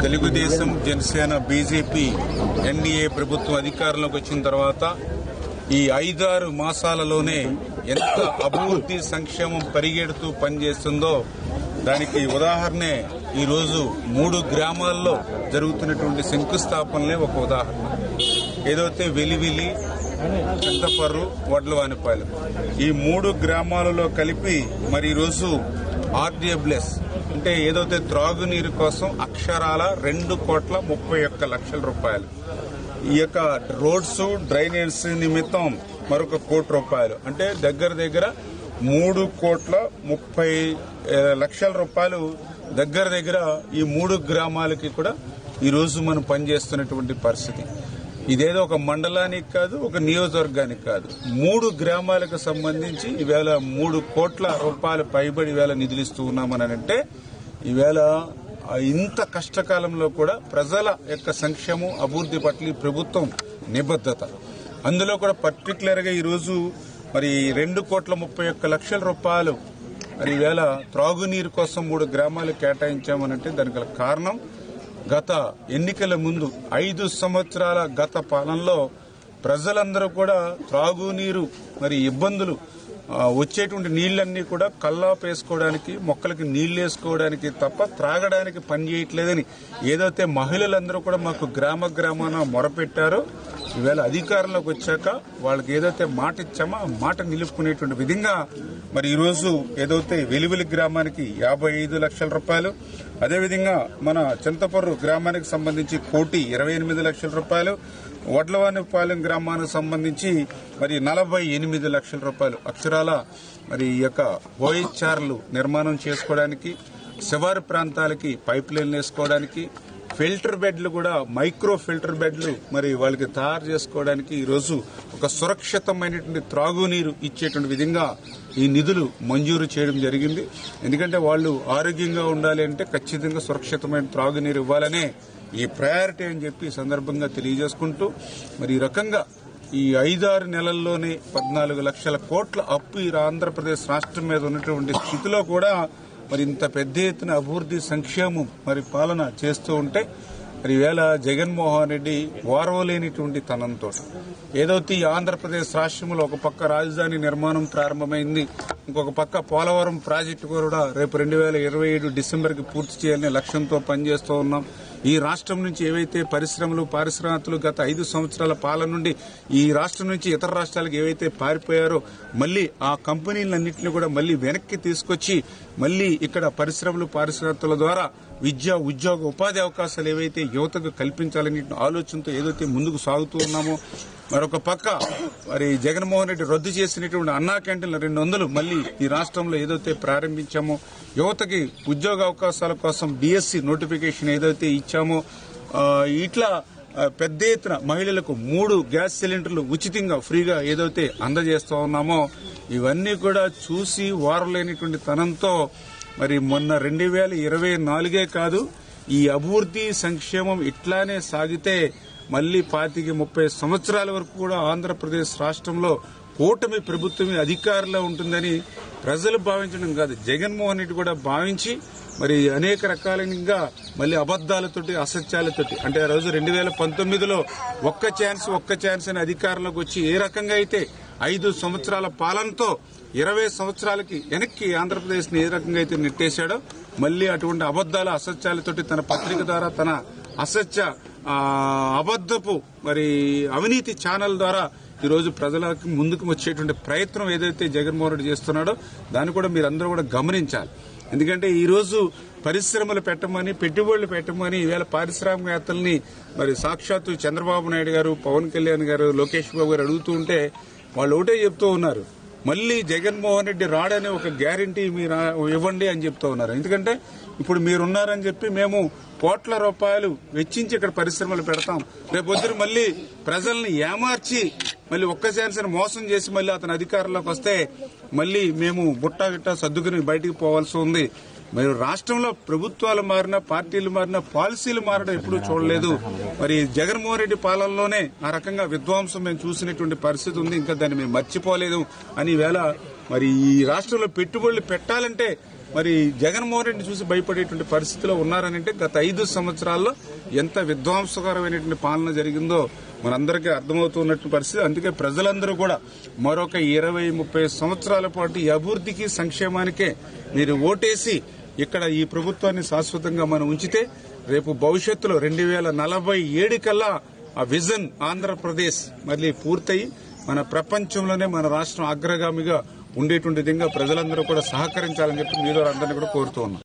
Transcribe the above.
Telugu Desam, Janasena, BJP, NDA ప్రభుత్వం అధికారంలోకి వచ్చిన తర్వాత ఈ 5-6 మాసాలలోనే ఎంత అభివృద్ధి సంక్షేమం పరిగెడుతూ పనిచేస్తుందో దానికి ఉదాహరణే ఈరోజు 3 గ్రామాల్లో జరుగుతున్నటువంటి శంకుస్థాపనలే ఒక ఉదాహరణ. ఏదైతే వెలివిలి, చింతపర్రు, వడ్లవానిపాలెం ఈ 3 గ్రామాలలో కలిపి మరి ఈరోజు ఆర్డబ్ల్యూఎస్ అంటే ఏదైతే త్రాగునీరు కోసం అక్షరాల 2,31,00,000 రూపాయలు, ఈ యొక్క రోడ్స్ డ్రైనేజ్ నిమిత్తం మరొక ₹1,00,00,000 అంటే దగ్గర 3,30,00,000 రూపాయలు దగ్గర ఈ 3 గ్రామాలకి కూడా ఈరోజు మనం పనిచేస్తున్నటువంటి పరిస్థితి. ఇదేదో ఒక మండలానికి కాదు, ఒక నియోజకవర్గానికి కాదు, 3 గ్రామాలకు సంబంధించి ఈవేళ 3 కోట్ల రూపాయలు పైబడి ఈవేళ నిధులిస్తూ ఉన్నామని అంటే ఈవేళ ఇంత కష్టకాలంలో కూడా ప్రజల యొక్క సంక్షేమం, అభివృద్ధి పట్ల ప్రభుత్వం నిబద్ధత. అందులో కూడా పర్టికులర్ గా ఈరోజు మరి 2,31,00,000 రూపాయలు మరి ఈవేళ త్రాగునీరు కోసం 3 గ్రామాలు కేటాయించామనంటే దానికి గల కారణం గత ఎన్నికల ముందు 5 సంవత్సరాల గత పాలనలో ప్రజలందరూ కూడా త్రాగునీరు మరి ఇబ్బందులు వచ్చేటువంటి నీళ్లన్నీ కూడా కల్లాపు వేసుకోవడానికి, మొక్కలకి నీళ్లు వేసుకోవడానికి తప్ప త్రాగడానికి పని చేయట్లేదని ఏదైతే మహిళలందరూ కూడా మాకు గ్రామాన మొరపెట్టారో ఈవేళ అధికారంలోకి వచ్చాక వాళ్ళకి ఏదైతే మాట ఇచ్చామో ఆ మాట నిలుపుకునేటువంటి విధంగా మరి ఈరోజు ఏదైతే వెలివిలి గ్రామానికి 55 లక్షల రూపాయలు, అదేవిధంగా మన చింతపర్రు గ్రామానికి సంబంధించి 1,28,00,000 రూపాయలు, వడ్లవానిపాలెం గ్రామానికి సంబంధించి మరి 48 లక్షల రూపాయలు అక్షరాల మరి ఈ యొక్క ఓహెచ్ఆర్లు నిర్మాణం చేసుకోవడానికి, శివారు ప్రాంతాలకి పైప్ లైన్లు వేసుకోవడానికి, ఫిల్టర్ బెడ్లు కూడా మైక్రో ఫిల్టర్ బెడ్లు మరి వాళ్ళకి తయారు చేసుకోవడానికి ఈరోజు ఒక సురక్షితమైనటువంటి త్రాగునీరు ఇచ్చేటువంటి విధంగా ఈ నిధులు మంజూరు చేయడం జరిగింది. ఎందుకంటే వాళ్ళు ఆరోగ్యంగా ఉండాలి అంటే ఖచ్చితంగా సురక్షితమైన త్రాగునీరు ఇవ్వాలనే ఈ ప్రయారిటీ అని చెప్పి సందర్భంగా తెలియజేసుకుంటూ మరి ఈ రకంగా ఈ 5-6 నెలల్లోనే 14 లక్షల కోట్ల అప్పు ఈ ఆంధ్రప్రదేశ్ రాష్ట్రం మీద ఉన్నటువంటి స్థితిలో కూడా మరి ఇంత పెద్ద ఎత్తున అభివృద్ధి సంక్షేమం మరి పాలన చేస్తూ ఉంటే మరి ఈవేళ జగన్మోహన్ రెడ్డి ఓర్వలేనిటువంటి తనంతో ఏదైతే ఈ ఆంధ్రప్రదేశ్ రాష్ట్రంలో ఒక పక్క రాజధాని నిర్మాణం ప్రారంభమైంది, ఇంకొక పక్క పోలవరం ప్రాజెక్టు కూడా రేపు 2027 డిసెంబర్కి పూర్తి చేయాలనే లక్ష్యంతో పనిచేస్తూ ఉన్నాం. ఈ రాష్ట్రం నుంచి ఏవైతే పరిశ్రమలు, పారిశ్రామికలు గత 5 సంవత్సరాల పాలన నుండి ఈ రాష్ట్రం నుంచి ఇతర రాష్ట్రాలకు ఏవైతే పారిపోయారో మళ్లీ ఆ కంపెనీలన్నింటినీ కూడా మళ్లీ వెనక్కి తీసుకొచ్చి మళ్లీ ఇక్కడ పరిశ్రమలు, పారిశ్రామికల ద్వారా విద్య, ఉద్యోగ, ఉపాధి అవకాశాలు ఏవైతే యువతకు కల్పించాలనే ఆలోచనతో ఏదైతే ముందుకు సాగుతూ ఉన్నామో, మరొక పక్క మరి జగన్మోహన్ రెడ్డి రద్దు చేసినటువంటి అన్నా క్యాంటీన్లు 200 మళ్లీ ఈ రాష్ట్రంలో ఏదైతే ప్రారంభించామో, యువతకి ఉద్యోగ అవకాశాల కోసం డిఎస్సి నోటిఫికేషన్ ఏదైతే ఇచ్చామో, ఇట్లా పెద్ద ఎత్తున మహిళలకు 3 గ్యాస్ సిలిండర్లు ఉచితంగా ఫ్రీగా ఏదైతే అందజేస్తా ఉన్నామో ఇవన్నీ కూడా చూసి వారలేనిటువంటి తనంతో మరి మొన్న 2024 కాదు ఈ అభివృద్ధి సంక్షేమం ఇట్లానే సాగితే మళ్లీ 25-30 సంవత్సరాల వరకు కూడా ఆంధ్రప్రదేశ్ రాష్ట్రంలో కూటమి ప్రభుత్వమే అధికారంలో ఉంటుందని ప్రజలు భావించడం కాదు, జగన్మోహన్ రెడ్డి కూడా భావించి మరి అనేక రకాలుగా మళ్లీ అబద్దాలతోటి, అసత్యాలతోటి అంటే ఆ రోజు 2019లో ఒక్క ఛాన్స్ అని అధికారంలోకి వచ్చి ఏ రకంగా అయితే 5 సంవత్సరాల పాలనతో 20 సంవత్సరాలకి వెనక్కి ఆంధ్రప్రదేశ్ ని ఏ రకంగా అయితే నెట్టేశాడో మళ్లీ అటువంటి అబద్దాల, అసత్యాలతోటి తన పత్రిక ద్వారా తన అసత్య అబద్దపు మరి అవినీతి ఛానల్ ద్వారా ఈరోజు ప్రజలకు ముందుకు వచ్చేటువంటి ప్రయత్నం ఏదైతే జగన్మోహన్ రెడ్డి చేస్తున్నాడో దాన్ని కూడా మీరందరూ కూడా గమనించాలి. ఎందుకంటే ఈ రోజు పరిశ్రమలు పెట్టమని, పెట్టుబడులు పెట్టమని ఈవేళ పారిశ్రామికవేత్తల్ని మరి సాక్షాత్తు చంద్రబాబు నాయుడు గారు, పవన్ కళ్యాణ్ గారు, లోకేష్ బాబు గారు అడుగుతూ ఉంటే వాళ్ళు ఒకటే చెప్తూ ఉన్నారు, మళ్లీ జగన్మోహన్ రెడ్డి రాడనే ఒక గ్యారంటీ మీరు ఇవ్వండి అని చెప్తూ ఉన్నారు. ఎందుకంటే ఇప్పుడు మీరున్నారని చెప్పి మేము కోట్ల రూపాయలు వెచ్చించి ఇక్కడ పరిశ్రమలు పెడతాం, రేపొద్దున మళ్లీ ప్రజల్ని ఏమార్చి మళ్లీ ఒక్క ఛాన్స్ మోసం చేసి మళ్లీ అతను అధికారంలోకి వస్తే మళ్లీ మేము బుట్టా గిట్టా సర్దుకుని బయటికి పోవాల్సి ఉంది. మరి రాష్ట్రంలో ప్రభుత్వాలు మారినా, పార్టీలు మారినా, పాలసీలు మారడం ఎప్పుడూ చూడలేదు. మరి జగన్మోహన్ రెడ్డి పాలనలోనే ఆ రకంగా విధ్వంసం మేము చూసినటువంటి పరిస్థితి ఉంది, ఇంకా దాన్ని మేము మర్చిపోలేదు అని వేళ మరి ఈ రాష్ట్రంలో పెట్టుబడులు పెట్టాలంటే మరి జగన్మోహన్ రెడ్డిని చూసి భయపడేటువంటి పరిస్థితిలో ఉన్నారనంటే గత 5 సంవత్సరాల్లో ఎంత విధ్వంసకరమైనటువంటి పాలన జరిగిందో మనందరికీ అర్థమవుతున్నటువంటి పరిస్థితి. అందుకే ప్రజలందరూ కూడా మరొక 20-30 సంవత్సరాల పాటు ఈ అభివృద్ధికి సంక్షేమానికే మీరు ఓటేసి ఇక్కడ ఈ ప్రభుత్వాన్ని శాశ్వతంగా మనం ఉంచితే రేపు భవిష్యత్తులో 2047 కల్లా ఆ విజన్ ఆంధ్రప్రదేశ్ మళ్ళీ పూర్తయి మన ప్రపంచంలోనే మన రాష్ట్రం అగ్రగామిగా ఉండేటువంటి విధంగా ప్రజలందరూ కూడా సహకరించాలని చెప్పి మీలో అందరినీ కూడా కోరుతూ ఉన్నాం.